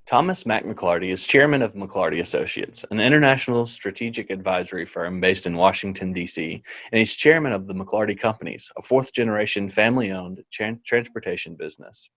Thomas Mack McLarty is chairman of McLarty Associates, an international strategic advisory firm based in Washington, D.C., and he's chairman of the McLarty Companies, a fourth-generation family-owned transportation business.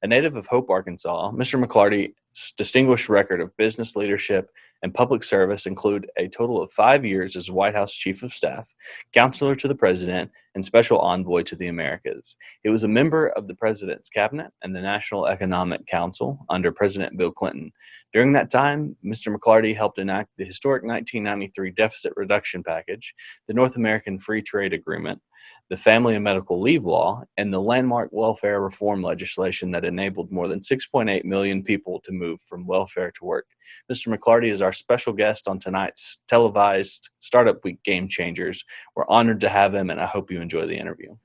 A native of Hope, Arkansas, Mr. McLarty's distinguished record of business leadership and public service include a total of 5 years as White House Chief of Staff, Counselor to the President, and Special Envoy to the Americas. He was a member of the President's Cabinet and the National Economic Council under President Bill Clinton. During that time, Mr. McLarty helped enact the historic 1993 Deficit Reduction Package, the North American Free Trade Agreement, the Family and Medical Leave Law, and the landmark welfare reform legislation that enabled more than 6.8 million people to move from welfare to work. Mr. McLarty is our special guest on tonight's televised Startup Week Game Changers. We're honored to have him, and I hope you enjoy the interview.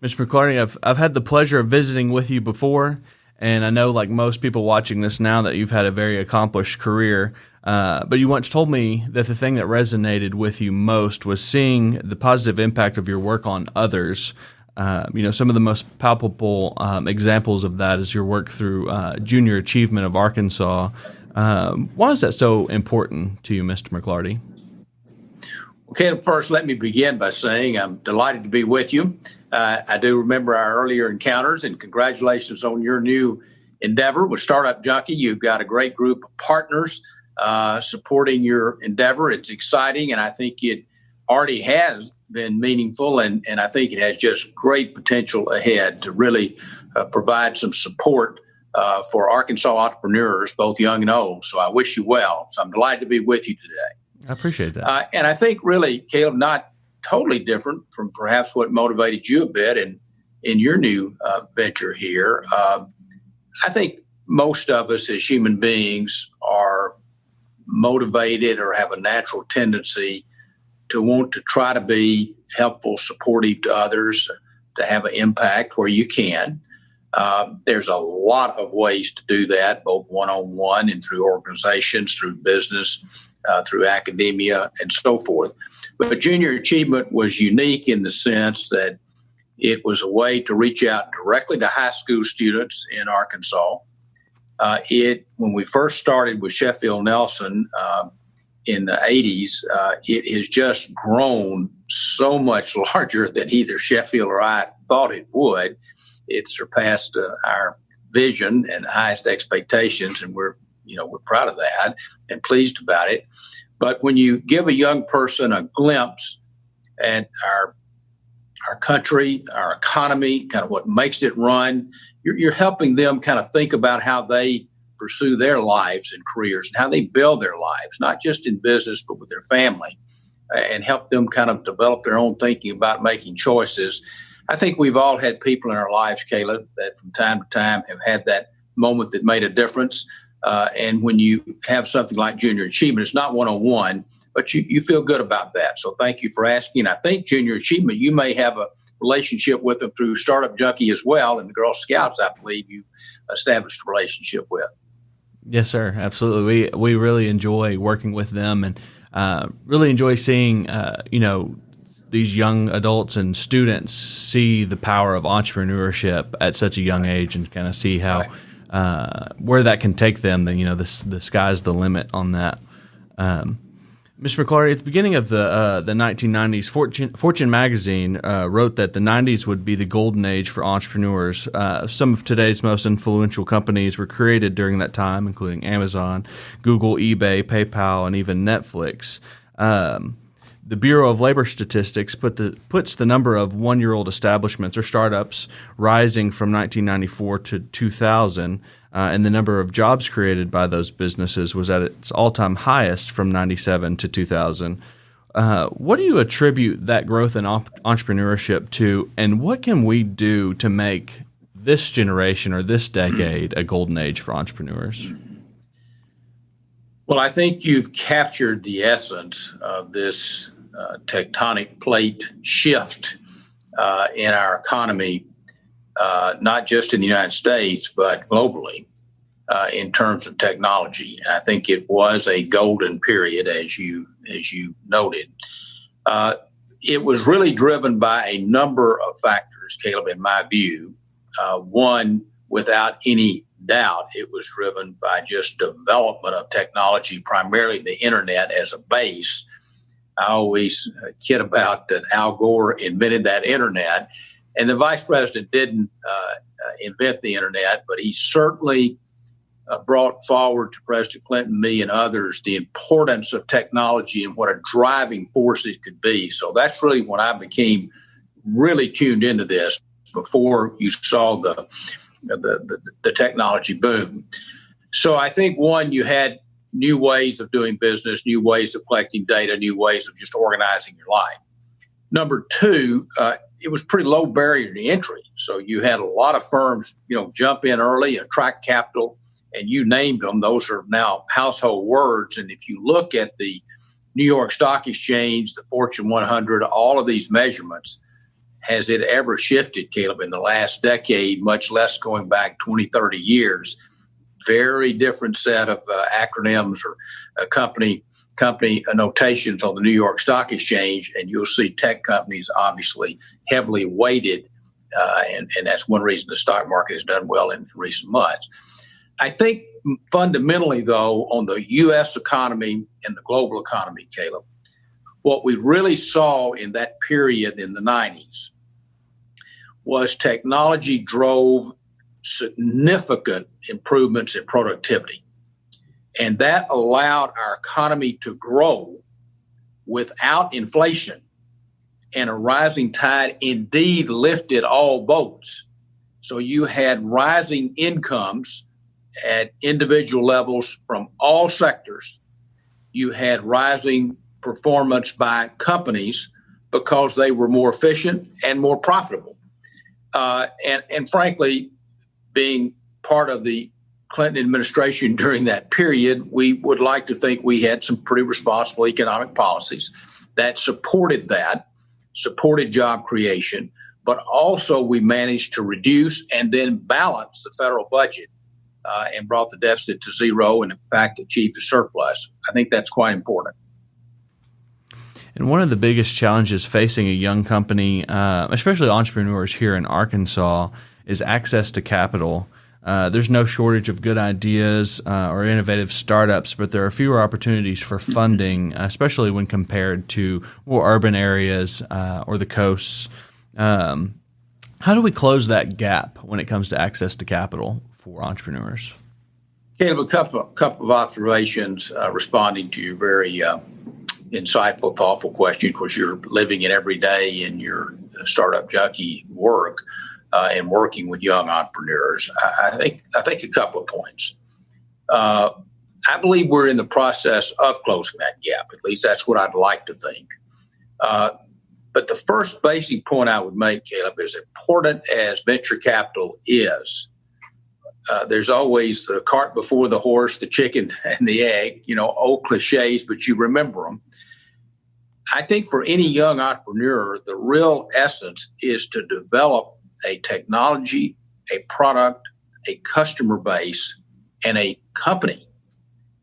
Mr. McLarty, I've had the pleasure of visiting with you before, and I know, like most people watching this now, that you've had a very accomplished career. But you once told me that the thing that resonated with you most was seeing the positive impact of your work on others. Some of the most palpable examples of that is your work through Junior Achievement of Arkansas. Why is that so important to you, Mr. McLarty? Okay, first, let me begin by saying I'm delighted to be with you. I do remember our earlier encounters, and congratulations on your new endeavor with Startup Junkie. You've got a great group of partners supporting your endeavor. It's exciting, and I think it already has been meaningful, and I think it has just great potential ahead to really provide some support for Arkansas entrepreneurs, both young and old. So I wish you well. So I'm delighted to be with you today. I appreciate that. And I think really, Caleb, not totally different from perhaps what motivated you a bit in your new venture here. I think most of us as human beings are motivated or have a natural tendency to want to try to be helpful, supportive to others, to have an impact where you can. There's a lot of ways to do that, both one-on-one and through organizations, through business, through academia, and so forth. But Junior Achievement was unique in the sense that it was a way to reach out directly to high school students in Arkansas. When we first started with Sheffield Nelson in the 80s, it has just grown so much larger than either Sheffield or I thought it would. It surpassed our vision and highest expectations, and we're proud of that and pleased about it. But when you give a young person a glimpse at our country, our economy, kind of what makes it run, you're helping them kind of think about how they pursue their lives and careers and how they build their lives, not just in business, but with their family, and help them kind of develop their own thinking about making choices. I think we've all had people in our lives, Caleb, that from time to time have had that moment that made a difference. And when you have something like Junior Achievement, it's not one-on-one, but you feel good about that. So thank you for asking. I think Junior Achievement, you may have a relationship with them through Startup Junkie as well. And the Girl Scouts, I believe you established a relationship with. Yes, sir. Absolutely. We really enjoy working with them and really enjoy seeing, these young adults and students see the power of entrepreneurship at such a young age and kind of see how where that can take them. Then, the sky's the limit on that. Mr. McLarty, at the beginning of the 1990s, Fortune magazine wrote that the 90s would be the golden age for entrepreneurs. Some of today's most influential companies were created during that time, including Amazon, Google, eBay, PayPal, and even Netflix. The Bureau of Labor Statistics puts the number of one-year-old establishments or startups rising from 1994 to 2000, and the number of jobs created by those businesses was at its all-time highest from 97 to 2000. What do you attribute that growth in entrepreneurship to, and what can we do to make this generation or this decade a golden age for entrepreneurs? Well, I think you've captured the essence of this tectonic plate shift in our economy, not just in the United States, but globally in terms of technology. And I think it was a golden period, as you noted. It was really driven by a number of factors, Caleb, in my view. One, without any doubt it was driven by just development of technology, primarily the internet as a base. I always kid about that Al Gore invented that internet, and the vice president didn't invent the internet, but he certainly brought forward to President Clinton, me, and others the importance of technology and what a driving force it could be. So that's really when I became really tuned into this, before you saw the technology boom. So I think, one, you had new ways of doing business, new ways of collecting data, new ways of just organizing your life. Number two, it was pretty low barrier to entry. So you had a lot of firms, jump in early, attract capital, and you named them. Those are now household words. And if you look at the New York Stock Exchange, the Fortune 100, all of these measurements, has it ever shifted, Caleb, in the last decade, much less going back 20, 30 years? Very different set of acronyms or company notations on the New York Stock Exchange, and you'll see tech companies obviously heavily weighted, and that's one reason the stock market has done well in recent months. I think fundamentally, though, on the U.S. economy and the global economy, Caleb, what we really saw in that period in the 90s was technology drove significant improvements in productivity. And that allowed our economy to grow without inflation. And a rising tide indeed lifted all boats. So you had rising incomes at individual levels from all sectors. You had rising performance by companies because they were more efficient and more profitable. And frankly, being part of the Clinton administration during that period, we would like to think we had some pretty responsible economic policies that supported job creation, but also we managed to reduce and then balance the federal budget and brought the deficit to zero and, in fact, achieved a surplus. I think that's quite important. And one of the biggest challenges facing a young company, especially entrepreneurs here in Arkansas, is access to capital. There's no shortage of good ideas or innovative startups, but there are fewer opportunities for funding, especially when compared to more urban areas or the coasts. How do we close that gap when it comes to access to capital for entrepreneurs? Caleb, a couple of observations responding to your very insightful, thoughtful question. Of course, you're living it every day in your startup junkie work and working with young entrepreneurs. I think a couple of points. I believe we're in the process of closing that gap. At least that's what I'd like to think. But the first basic point I would make, Caleb, as important as venture capital is, there's always the cart before the horse, the chicken and the egg, old cliches, but you remember them. I think for any young entrepreneur, the real essence is to develop a technology, a product, a customer base, and a company.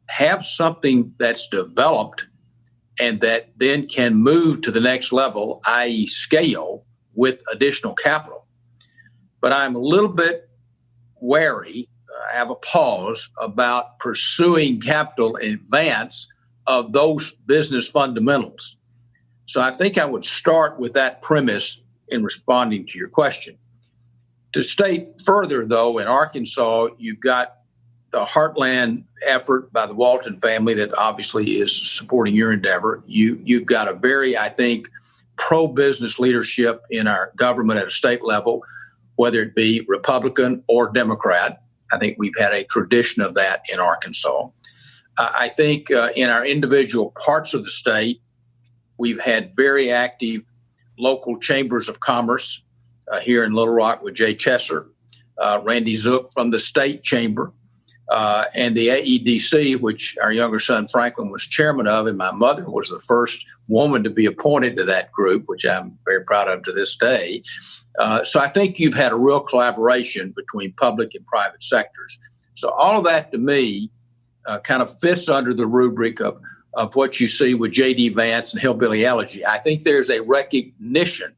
Have something that's developed and that then can move to the next level, i.e. scale, with additional capital. But I'm a little bit wary, I have a pause about pursuing capital in advance of those business fundamentals. So I think I would start with that premise in responding to your question. To state further, though, in Arkansas, you've got the Heartland effort by the Walton family that obviously is supporting your endeavor. You've got a very, I think, pro-business leadership in our government at a state level, whether it be Republican or Democrat. I think we've had a tradition of that in Arkansas. I think in our individual parts of the state, we've had very active local chambers of commerce here in Little Rock with Jay Chesser, Randy Zook from the state chamber, and the AEDC, which our younger son Franklin was chairman of, and my mother was the first woman to be appointed to that group, which I'm very proud of to this day. So I think you've had a real collaboration between public and private sectors. So all of that, to me, kind of fits under the rubric of what you see with J.D. Vance and Hillbilly Elegy. I think there's a recognition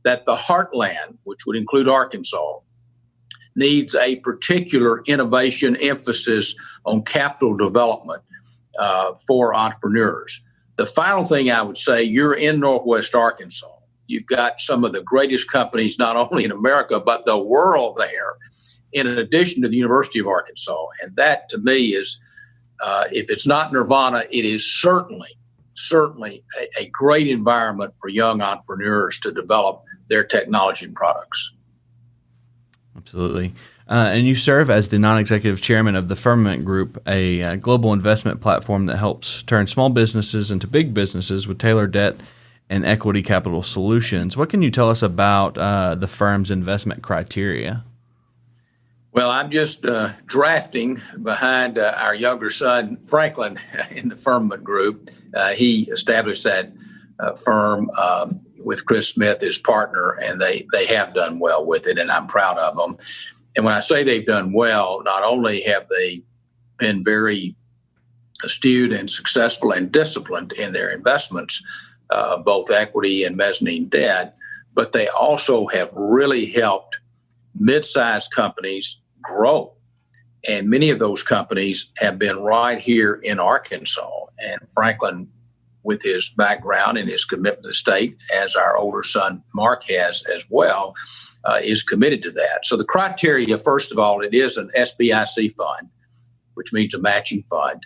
that the heartland, which would include Arkansas, needs a particular innovation emphasis on capital development for entrepreneurs. The final thing I would say, you're in Northwest Arkansas. You've got some of the greatest companies, not only in America, but the world there, in addition to the University of Arkansas. And that, to me, is, if it's not nirvana, it is certainly a great environment for young entrepreneurs to develop their technology and products. Absolutely. And you serve as the non-executive chairman of the Firmament Group, a global investment platform that helps turn small businesses into big businesses with tailored debt and equity capital solutions. What can you tell us about the firm's investment criteria? Well, I'm just drafting behind our younger son, Franklin, in the Firmament Group. He established that firm with Chris Smith, his partner, and they have done well with it, and I'm proud of them. And when I say they've done well, not only have they been very astute and successful and disciplined in their investments, both equity and mezzanine debt, but they also have really helped mid-sized companies grow. And many of those companies have been right here in Arkansas. And Franklin, with his background and his commitment to the state, as our older son Mark has as well, is committed to that. So the criteria, first of all, it is an SBIC fund, which means a matching fund.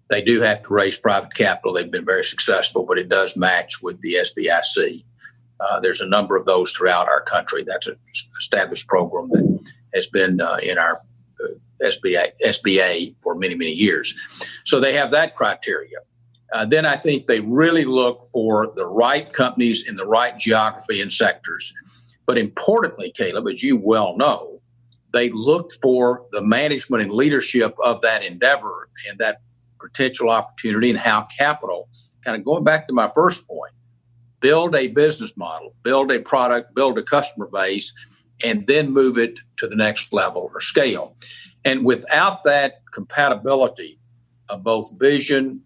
They do have to raise private capital. They've been very successful, but it does match with the SBIC. There's a number of those throughout our country. That's an established program that has been in our SBA for many, many years. So they have that criteria. Then I think they really look for the right companies in the right geography and sectors. But importantly, Caleb, as you well know, they look for the management and leadership of that endeavor and that potential opportunity and how capital, kind of going back to my first point, build a business model, build a product, build a customer base, and then move it to the next level or scale. And without that compatibility of both vision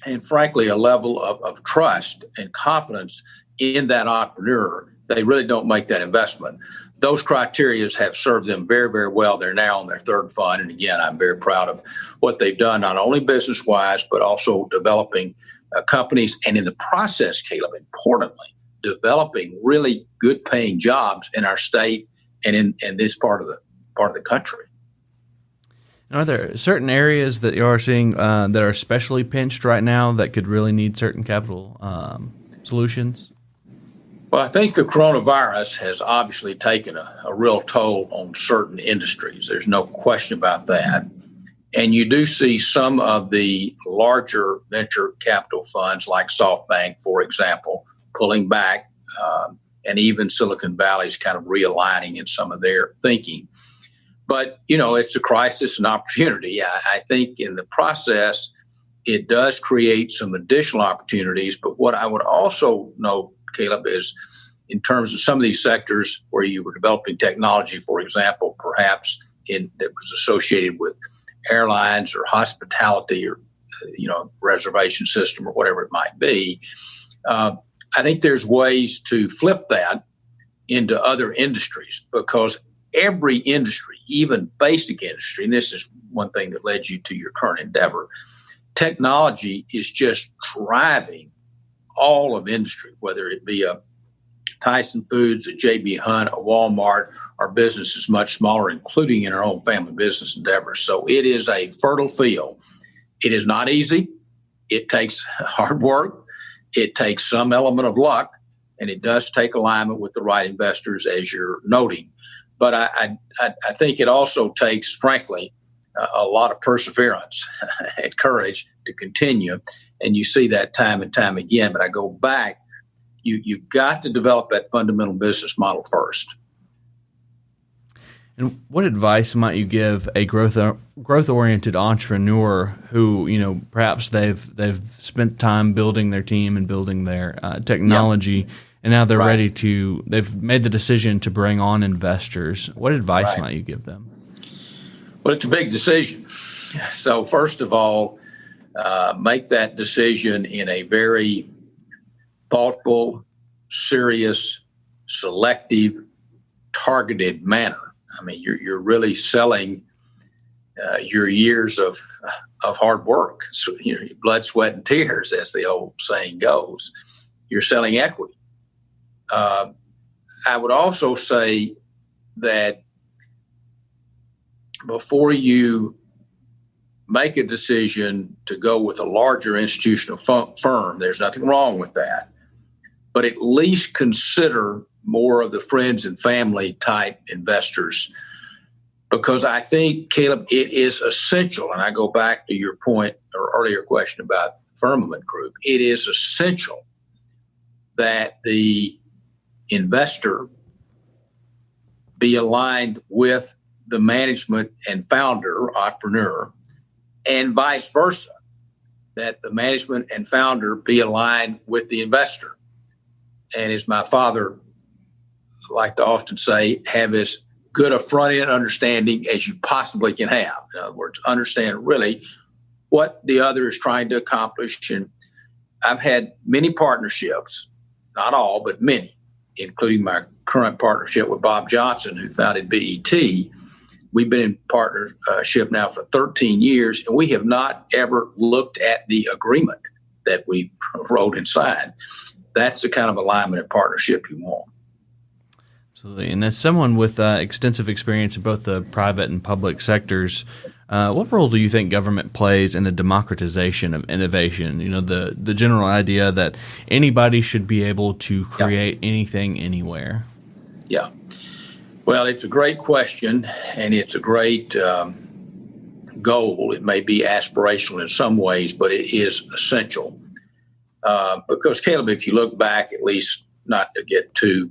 and, frankly, a level of trust and confidence in that entrepreneur, they really don't make that investment. Those criteria have served them very, very well. They're now on their third fund. And again, I'm very proud of what they've done, not only business-wise, but also developing companies. And in the process, Caleb, importantly, developing really good-paying jobs in our state and in this part of the country. Are there certain areas that you are seeing that are especially pinched right now that could really need certain capital solutions? Well, I think the coronavirus has obviously taken a real toll on certain industries. There's no question about that. And you do see some of the larger venture capital funds like SoftBank, for example, pulling back, and even Silicon Valley's kind of realigning in some of their thinking. But, it's a crisis and opportunity. I think in the process, it does create some additional opportunities. But what I would also note, Caleb, is in terms of some of these sectors where you were developing technology, for example, perhaps that was associated with airlines or hospitality or, reservation system or whatever it might be, I think there's ways to flip that into other industries, because every industry, even basic industry, and this is one thing that led you to your current endeavor, technology is just driving all of industry, whether it be a Tyson Foods, a J.B. Hunt, a Walmart. Our business is much smaller, including in our own family business endeavors. So it is a fertile field. It is not easy. It takes hard work. It takes some element of luck, and it does take alignment with the right investors, as you're noting. But I think it also takes, frankly, a lot of perseverance and courage to continue. And you see that time and time again. But I go back, you've got to develop that fundamental business model first. And what advice might you give a growth-oriented entrepreneur who, perhaps they've spent time building their team and building their technology, yep, and now they're ready they've made the decision to bring on investors. What advice might you give them? Well, it's a big decision. So first of all, make that decision in a very thoughtful, serious, selective, targeted manner. I mean, you're really selling your years of hard work, so, blood, sweat, and tears, as the old saying goes. You're selling equity. I would also say that before you make a decision to go with a larger institutional firm, there's nothing wrong with that, but at least consider more of the friends and family type investors, because I think, Caleb, it is essential, and I go back to your point or earlier question about Firmament Group, it is essential that the investor be aligned with the management and founder, entrepreneur, and vice versa, that the management and founder be aligned with the investor. And as my father liked to often say, have as good a front-end understanding as you possibly can have. In other words, understand really what the other is trying to accomplish. And I've had many partnerships, not all, but many, including my current partnership with Bob Johnson, who founded BET. We've been in partnership now for 13 years, and we have not ever looked at the agreement that we wrote and signed. That's the kind of alignment and partnership you want. Absolutely. And as someone with extensive experience in both the private and public sectors, what role do you think government plays in the democratization of innovation? The general idea that anybody should be able to create anything anywhere. Yeah. Well, it's a great question, and it's a great goal. It may be aspirational in some ways, but it is essential. Because, Caleb, if you look back, at least not to get too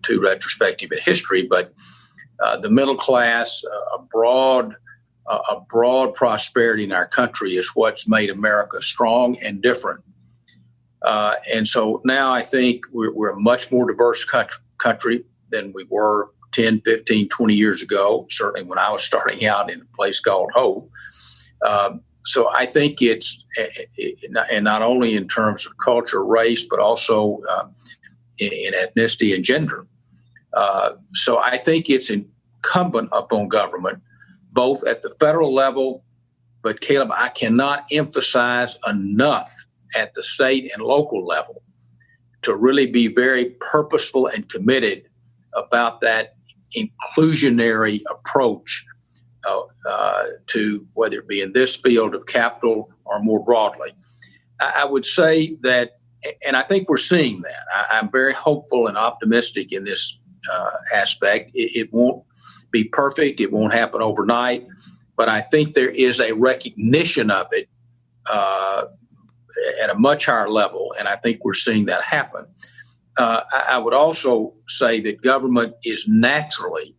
retrospective in history, but the middle class, a broad prosperity in our country is what's made America strong and different. And so now I think we're a much more diverse country than we were 10, 15, 20 years ago, certainly when I was starting out in a place called Hope. So I think it's, and not only in terms of culture, race, but also in ethnicity and gender. So I think it's incumbent upon government, both at the federal level, but Caleb, I cannot emphasize enough at the state and local level to really be very purposeful and committed about that inclusionary approach to whether it be in this field of capital or more broadly. I would say that, and I think we're seeing that. I'm very hopeful and optimistic in this aspect. It won't be perfect. It won't happen overnight, but I think there is a recognition of it at a much higher level, and I think we're seeing that happen. I would also say that government is naturally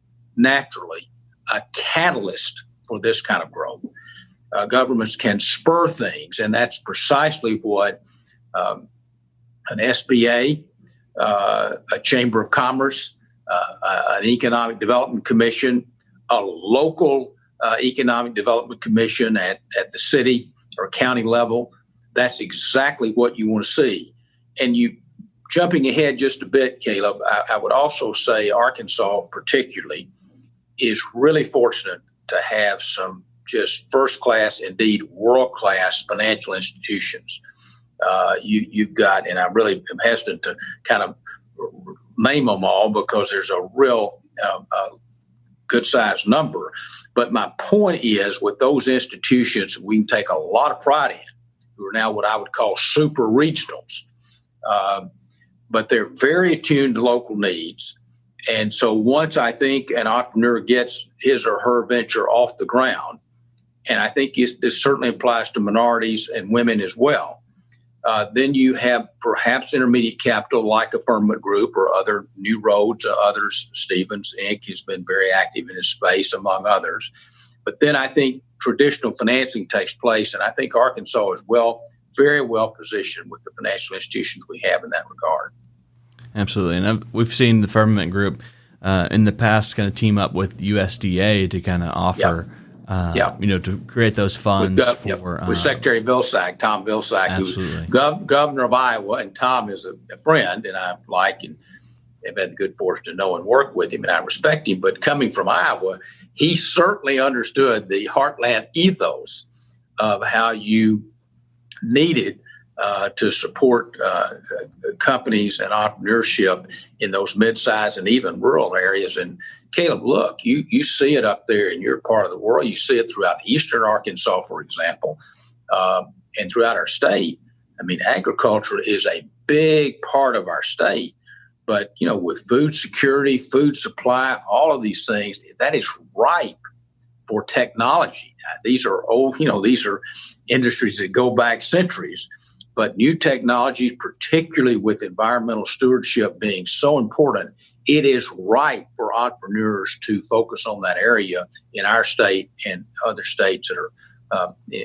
a catalyst for this kind of growth. Governments can spur things, and that's precisely what an SBA, a Chamber of Commerce, an Economic Development Commission, a local Economic Development Commission at the city or county level. That's exactly what you want to see. And you, jumping ahead just a bit, Caleb, I would also say Arkansas particularly is really fortunate to have some just first-class, indeed world-class financial institutions. You've got, and I really am hesitant to kind of name them all because there's a real good-sized number. But my point is, with those institutions, we can take a lot of pride in, who are now what I would call super regionals. But they're very attuned to local needs. And so once I think an entrepreneur gets his or her venture off the ground, and I think this certainly applies to minorities and women as well, then you have perhaps intermediate capital like a Firmament Group or other New Roads, others. Stevens Inc. has been very active in this space, among others. But then I think traditional financing takes place, and I think Arkansas is very well positioned with the financial institutions we have in that regard. Absolutely. And we've seen the Firmament Group in the past kind of team up with USDA to kind of offer, to create those funds with Secretary Vilsack, Tom Vilsack, absolutely. who's governor of Iowa, and Tom is a friend, and I like, have had the good fortune to know and work with him, and I respect him. But coming from Iowa, he certainly understood the heartland ethos of how you needed to support companies and entrepreneurship in those mid-sized and even rural areas. And Caleb, look, you see it up there in your part of the world. You see it throughout eastern Arkansas, for example, and throughout our state. I mean, agriculture is a big part of our state. But, with food security, food supply, all of these things, that is ripe for technology. These are old, these are industries that go back centuries. But new technologies, particularly with environmental stewardship being so important, it is ripe for entrepreneurs to focus on that area in our state and other states that are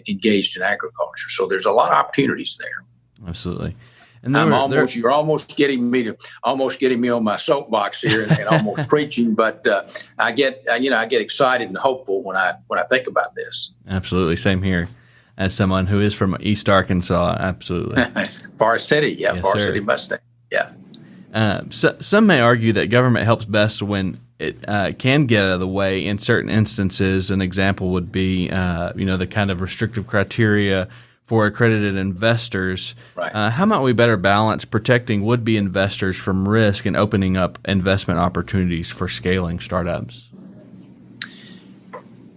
engaged in agriculture. So there's a lot of opportunities there. Absolutely. And you're almost getting me on my soapbox here and almost preaching, but I get excited and hopeful when I think about this. Absolutely, same here. As someone who is from East Arkansas, absolutely. Forest City, yeah, yes, Forest sir. City Mustang, yeah. So, some may argue that government helps best when it can get out of the way in certain instances. An example would be, the kind of restrictive criteria for accredited investors. Right. How might we better balance protecting would-be investors from risk and opening up investment opportunities for scaling startups?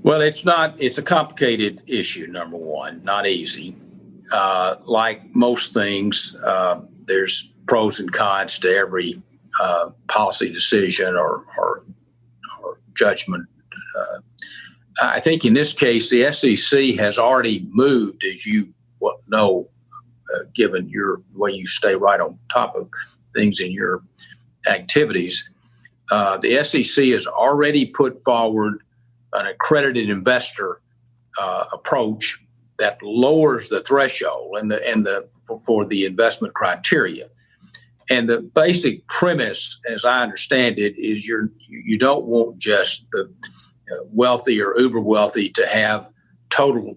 Well, it's a complicated issue, number one, not easy. Like most things, there's pros and cons to every policy decision or judgment. I think in this case, the SEC has already moved, as you know, given the way you stay right on top of things in your activities. The SEC has already put forward an accredited investor approach that lowers the threshold for the investment criteria. And the basic premise, as I understand it, is you don't want just the wealthy or uber wealthy to have total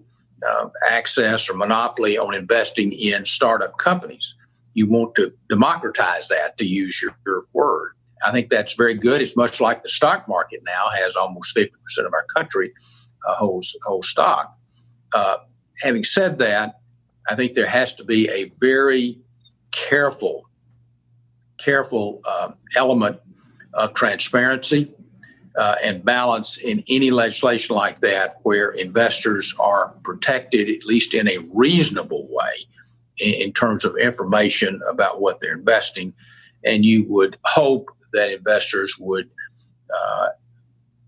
access or monopoly on investing in startup companies. You want to democratize that, to use your word. I think that's very good. It's much like the stock market now has almost 50% of our country holds stock. Having said that, I think there has to be a very careful element of transparency and balance in any legislation like that, where investors are protected, at least in a reasonable way, in terms of information about what they're investing. And you would hope that investors would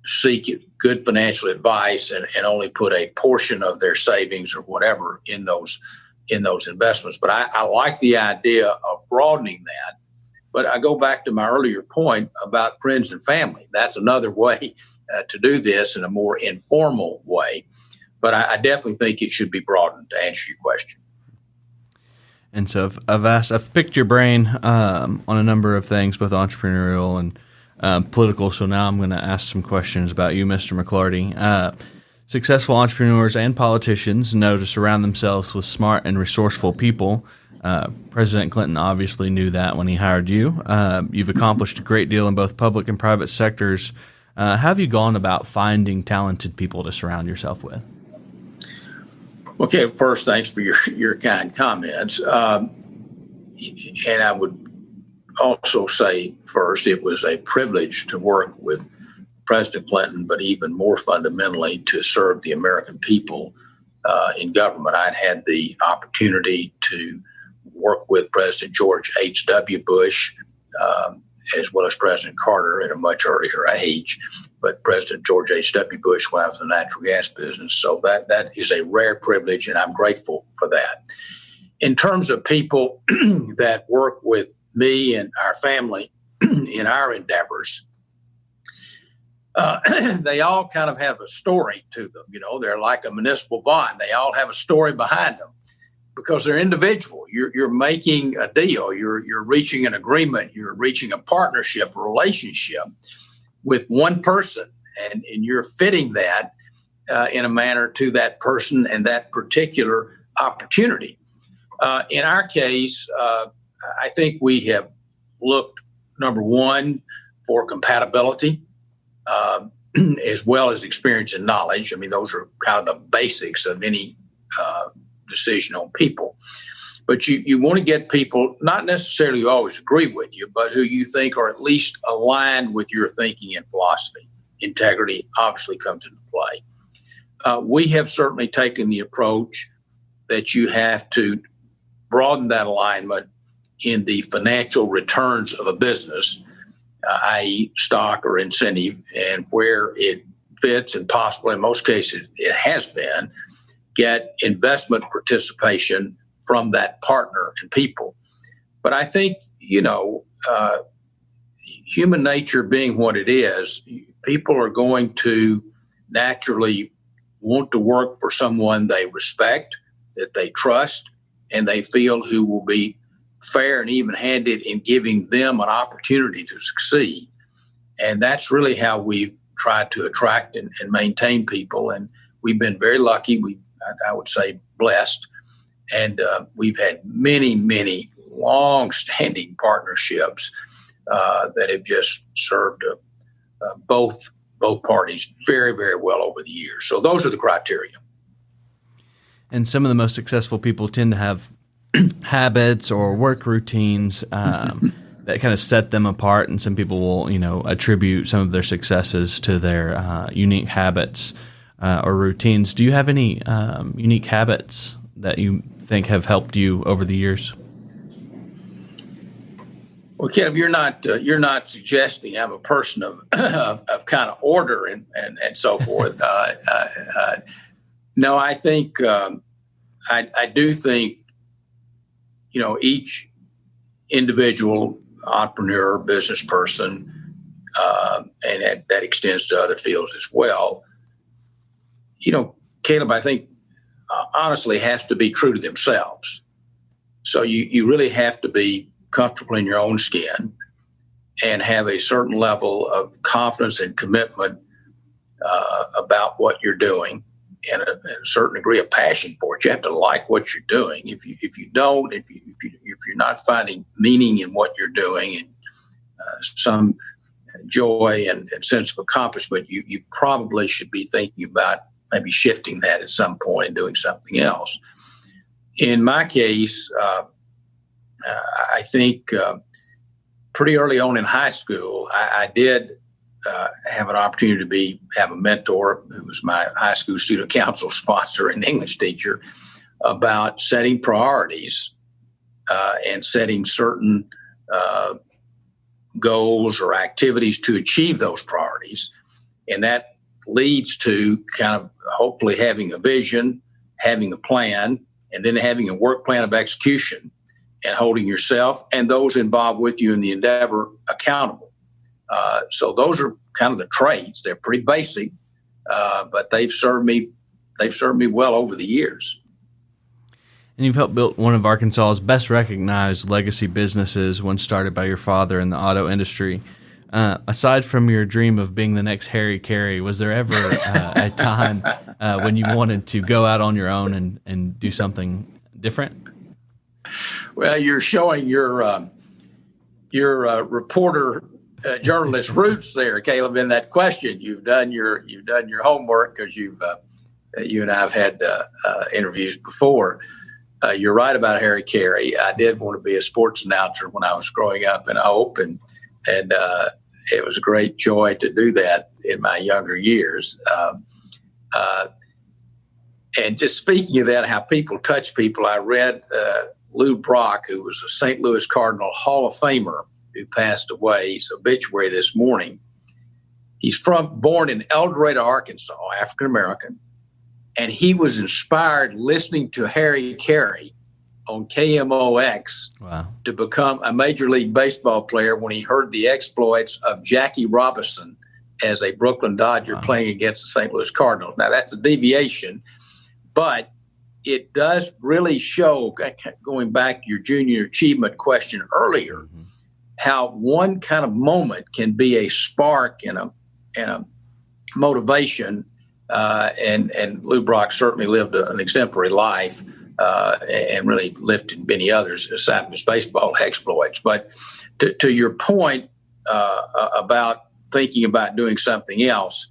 seek good financial advice and only put a portion of their savings or whatever in those investments. But I like the idea of broadening that. But I go back to my earlier point about friends and family. That's another way to do this in a more informal way. But I definitely think it should be broadened, to answer your question. And so I've picked your brain on a number of things, both entrepreneurial and political. So now I'm going to ask some questions about you, Mr. McLarty. Successful entrepreneurs and politicians know to surround themselves with smart and resourceful people. President Clinton obviously knew that when he hired you. You've accomplished a great deal in both public and private sectors. How have you gone about finding talented people to surround yourself with? Okay, first, thanks for your kind comments. And I would also say, first, it was a privilege to work with President Clinton, but even more fundamentally, to serve the American people in government. I'd had the opportunity to work with President George H.W. Bush, as well as President Carter at a much earlier age, but President George H.W. Bush when I was in the natural gas business. So that is a rare privilege, and I'm grateful for that. In terms of people that work with me and our family in our endeavors, they all kind of have a story to them. They're like a municipal bond. They all have a story behind them, because they're individual. You're making a deal. You're reaching an agreement. You're reaching a partnership, a relationship with one person, and you're fitting that in a manner to that person and that particular opportunity. In our case, I think we have looked number one, for compatibility, as well as experience and knowledge. I mean, those are kind of the basics of any decision on people. But you want to get people, not necessarily who always agree with you, but who you think are at least aligned with your thinking and philosophy. Integrity obviously comes into play. We have certainly taken the approach that you have to broaden that alignment in the financial returns of a business, i.e. stock or incentive, and where it fits, and possibly in most cases it has been, get investment participation from that partner and people. But I think, human nature being what it is, people are going to naturally want to work for someone they respect, that they trust, and they feel who will be fair and even-handed in giving them an opportunity to succeed. And that's really how we've tried to attract and maintain people. And we've been very lucky. I would say blessed. And we've had many, many long-standing partnerships that have just served both parties very, very well over the years. So those are the criteria. And some of the most successful people tend to have habits or work routines that kind of set them apart. And some people will, attribute some of their successes to their unique habits or routines. Do you have any unique habits that you think have helped you over the years? Well, Caleb, you're not suggesting I'm a person of kind of order and so forth. No, I think I do think each individual entrepreneur, business person, and that extends to other fields as well. Caleb, I think honestly has to be true to themselves. So you really have to be comfortable in your own skin and have a certain level of confidence and commitment about what you're doing, and a certain degree of passion for it. You have to like what you're doing. If you don't, if you're not finding meaning in what you're doing and some joy and sense of accomplishment, you probably should be thinking about maybe shifting that at some point and doing something else. In my case, I think pretty early on in high school, I did have an opportunity to have a mentor who was my high school student council sponsor and English teacher about setting priorities and setting certain goals or activities to achieve those priorities. And that leads to kind of hopefully having a vision, having a plan, and then having a work plan of execution and holding yourself and those involved with you in the endeavor accountable. So those are kind of the traits. They're pretty basic, but they've served me well over the years. And you've helped build one of Arkansas's best recognized legacy businesses, one started by your father in the auto industry. Aside from your dream of being the next Harry Carey, was there ever a time when you wanted to go out on your own and do something different? Well, you're showing your reporter journalist roots there, Caleb. In that question, you've done your homework, because you and I have had interviews before. You're right about Harry Carey. I did want to be a sports announcer when I was growing up in Hope, and it was a great joy to do that in my younger years. And just speaking of that, how people touch people, I read Lou Brock, who was a St. Louis Cardinal Hall of Famer who passed away. His obituary this morning. He's born in El Dorado, Arkansas, African American, and he was inspired listening to Harry Carey on KMOX to become a Major League Baseball player when he heard the exploits of Jackie Robinson as a Brooklyn Dodger playing against the St. Louis Cardinals. Now, that's a deviation, but it does really show, going back to your junior achievement question earlier, how one kind of moment can be a spark and a motivation. And Lou Brock certainly lived an exemplary life. and really lifted many others aside from his baseball exploits. But to your point about thinking about doing something else,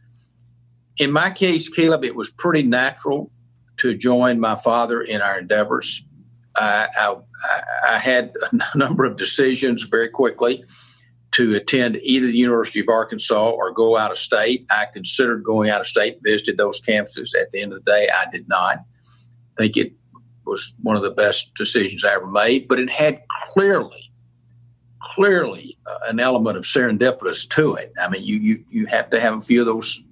in my case, Caleb, it was pretty natural to join my father in our endeavors. I had a number of decisions very quickly to attend either the University of Arkansas or go out of state. I considered going out of state, visited those campuses. At the end of the day, I did not. I think it was one of the best decisions I ever made, but it had clearly an element of serendipitous to it. I mean, you have to have a few of those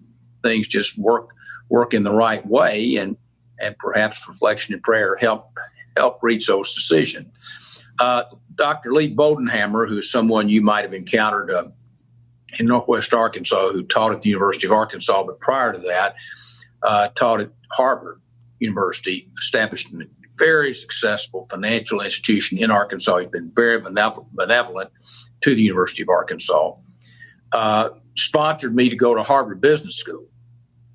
things just work in the right way, and perhaps reflection and prayer help reach those decisions. Dr. Lee Bodenhammer, who's someone you might have encountered in Northwest Arkansas, who taught at the University of Arkansas, but prior to that, taught at Harvard University, established a very successful financial institution in Arkansas. He's been very benevolent to the University of Arkansas. Sponsored me to go to Harvard Business School.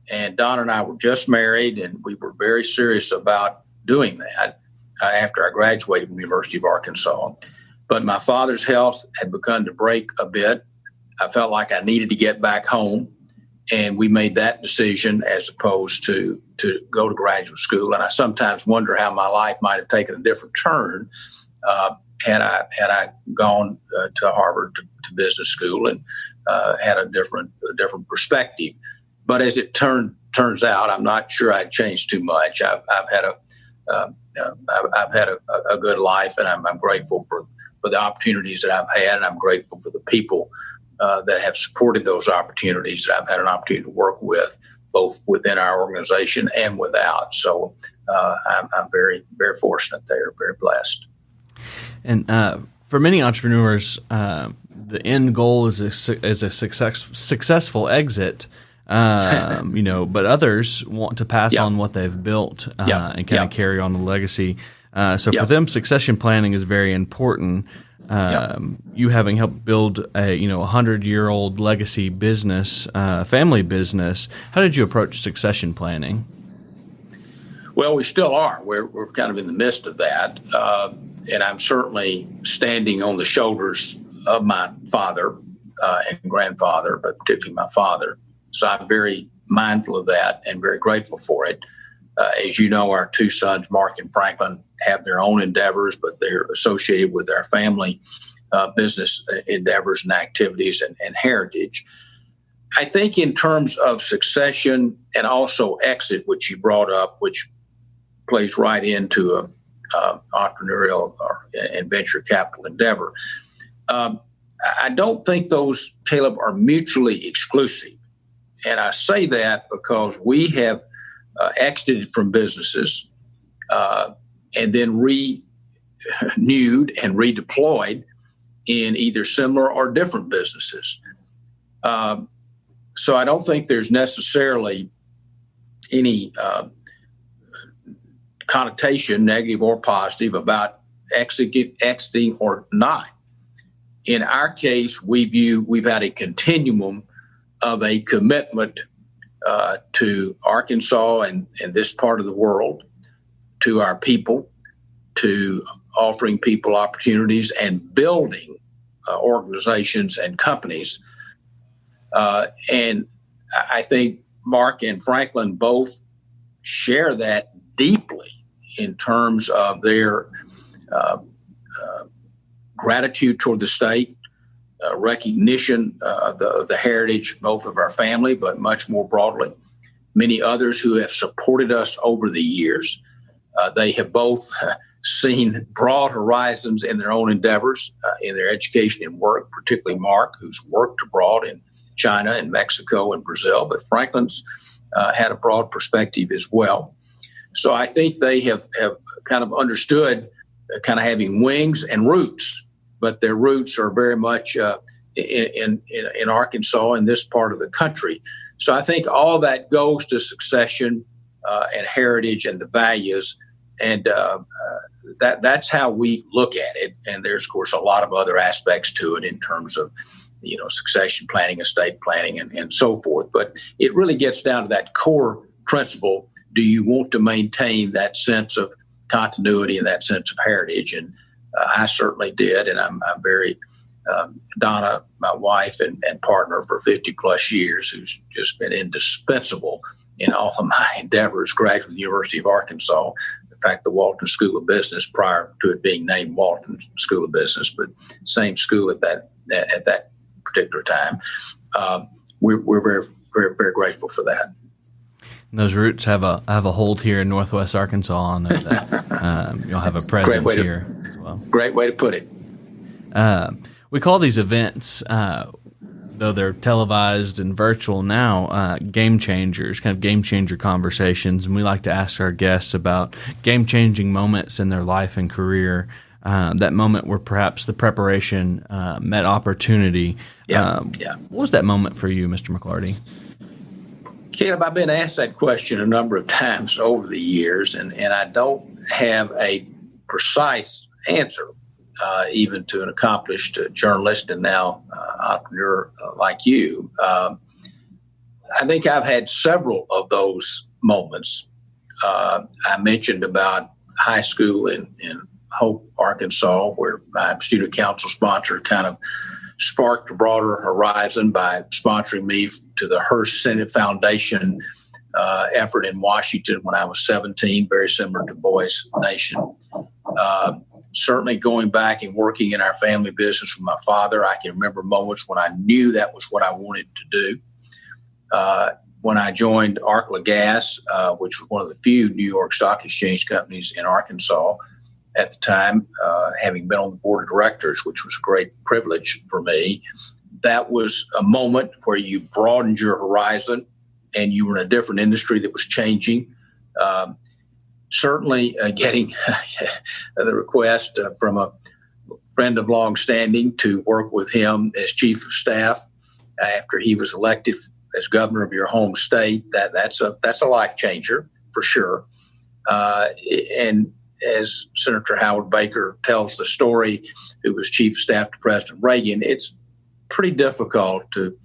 And Don and I were just married, and we were very serious about doing that after I graduated from the University of Arkansas. But my father's health had begun to break a bit. I felt like I needed to get back home, and we made that decision as opposed to go to graduate school. And I sometimes wonder how my life might have taken a different turn had I gone to Harvard to business school and had a different perspective. But as it turns out, I'm not sure I'd changed too much. I've had a good life, and I'm grateful for the opportunities that I've had, and I'm grateful for the people that have supported those opportunities that I've had an opportunity to work with, both within our organization and without. So I'm very, very fortunate there, very blessed. And for many entrepreneurs, the end goal is a successful exit. But others want to pass on what they've built and kind of carry on the legacy. So for them, succession planning is very important. You having helped build a 100-year-old legacy business, family business, how did you approach succession planning? Well, we still are. We're kind of in the midst of that, and I'm certainly standing on the shoulders of my father and grandfather, but particularly my father. So I'm very mindful of that and very grateful for it. As you know, our two sons, Mark and Franklin, have their own endeavors, but they're associated with our family business endeavors and activities and heritage. I think in terms of succession and also exit, which you brought up, which plays right into a entrepreneurial and venture capital endeavor, I don't think those, Caleb, are mutually exclusive. And I say that because we have exited from businesses and then renewed and redeployed in either similar or different businesses. So I don't think there's necessarily any connotation, negative or positive, about exiting or not. In our case, we've had a continuum of a commitment to Arkansas and this part of the world, to our people, to offering people opportunities and building organizations and companies. And I think Mark and Franklin both share that deeply in terms of their gratitude toward the state, recognition of the heritage, both of our family, but much more broadly. Many others who have supported us over the years. They have both seen broad horizons in their own endeavors, in their education and work, particularly Mark, who's worked abroad in China and Mexico and Brazil, but Franklin's had a broad perspective as well. So I think they have kind of understood kind of having wings and roots, but their roots are very much in Arkansas, in this part of the country. So I think all that goes to succession and heritage and the values, and that's how we look at it. And there's, of course, a lot of other aspects to it in terms of, succession planning, estate planning, and so forth. But it really gets down to that core principle. Do you want to maintain that sense of continuity and that sense of heritage. And I certainly did. And I'm very, Donna, my wife and partner for 50 plus years, who's just been indispensable in all of my endeavors, graduated from the University of Arkansas. In fact, the Walton School of Business prior to it being named Walton School of Business, but same school at that particular time. We're very, very, very grateful for that. And those roots have a hold here in Northwest Arkansas. I know that you'll have a presence here as well. Great way to put it. We call these events, though they're televised and virtual now, game changers, kind of game changer conversations. And we like to ask our guests about game changing moments in their life and career. That moment where perhaps the preparation met opportunity. What was that moment for you, Mr. McLarty? Caleb, I've been asked that question a number of times over the years, and I don't have a precise answer, even to an accomplished journalist and now entrepreneur like you. I think I've had several of those moments. I mentioned about high school in Hope, Arkansas, where my student council sponsor kind of sparked a broader horizon by sponsoring me to the Hearst Senate Foundation effort in Washington when I was 17, very similar to Boys Nation. Certainly going back and working in our family business with my father, I can remember moments when I knew that was what I wanted to do. When I joined Arkla Gas, which was one of the few New York Stock Exchange companies in Arkansas at the time, having been on the board of directors, which was a great privilege for me, that was a moment where you broadened your horizon and you were in a different industry that was changing. Certainly getting the request from a friend of long standing to work with him as chief of staff after he was elected as governor of your home state, that's a life changer for sure. And as Senator Howard Baker tells the story, who was chief of staff to President Reagan, it's pretty difficult to,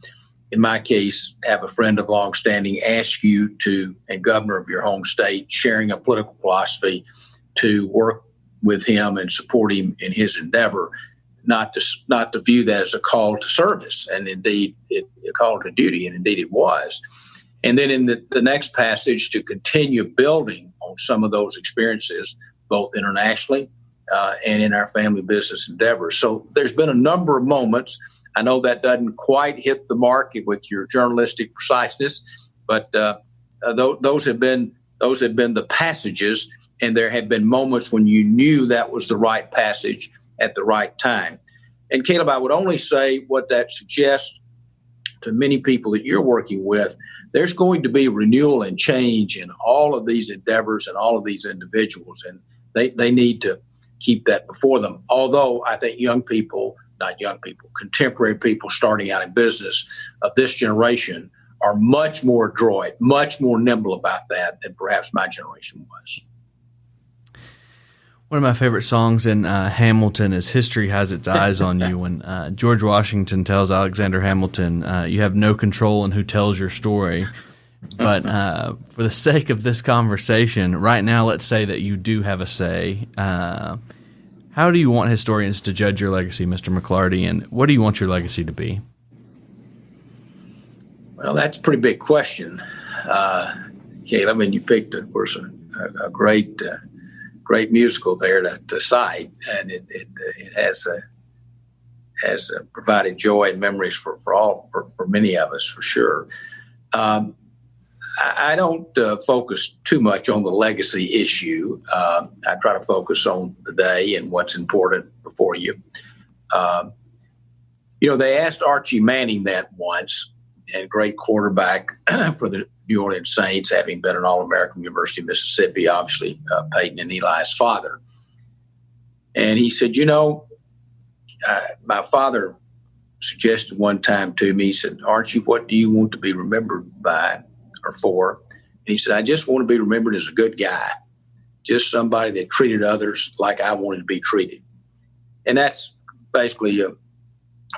in my case, have a friend of long standing ask you to, and governor of your home state, sharing a political philosophy, to work with him and support him in his endeavor, not to view that as a call to service, and indeed a call to duty, and indeed it was. And then in the next passage, to continue building on some of those experiences, both internationally and in our family business endeavors. So there's been a number of moments. I know that doesn't quite hit the mark with your journalistic preciseness, but those have been the passages, and there have been moments when you knew that was the right passage at the right time. And Caleb, I would only say what that suggests to many people that you're working with. There's going to be renewal and change in all of these endeavors and all of these individuals, and they need to keep that before them. Although I think contemporary people starting out in business of this generation are much more adroit, much more nimble about that than perhaps my generation was. One of my favorite songs in Hamilton is "History Has Its Eyes on You." When George Washington tells Alexander Hamilton, you have no control in who tells your story. But for the sake of this conversation, right now, let's say that you do have a say. How do you want historians to judge your legacy, Mr. McLarty, and what do you want your legacy to be? Well, that's a pretty big question, Caleb. And you picked, of course, a great musical there to cite, and it has provided joy and memories for many of us, for sure. I don't focus too much on the legacy issue. I try to focus on the day and what's important before you. They asked Archie Manning that once, and great quarterback for the New Orleans Saints, having been an All-American, University of Mississippi, obviously Peyton and Eli's father. And he said, my father suggested one time to me, he said, Archie, what do you want to be remembered by or for? And he said, I just want to be remembered as a good guy, just somebody that treated others like I wanted to be treated. And that's basically a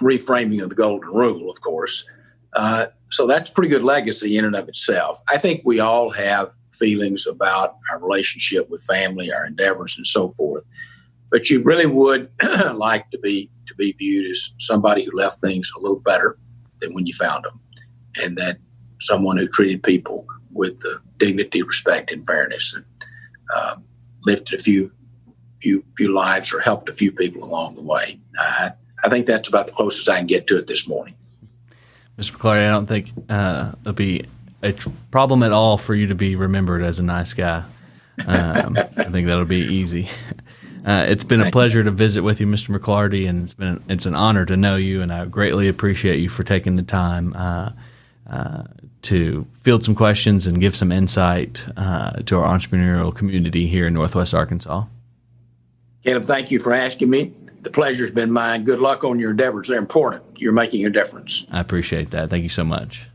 reframing of the golden rule, of course. So that's a pretty good legacy in and of itself. I think we all have feelings about our relationship with family, our endeavors, and so forth. But you really would like to be viewed as somebody who left things a little better than when you found them, and that someone who treated people with dignity, respect, and fairness, and lifted a few lives or helped a few people along the way. I think that's about the closest I can get to it this morning. Mr. McLarty, I don't think it'll be a problem at all for you to be remembered as a nice guy. I think that'll be easy. It's been a pleasure to visit with you, Mr. McLarty, and it's an honor to know you, and I greatly appreciate you for taking the time to field some questions and give some insight to our entrepreneurial community here in Northwest Arkansas. Caleb, thank you for asking me. The pleasure's been mine. Good luck on your endeavors. They're important. You're making a difference. I appreciate that. Thank you so much.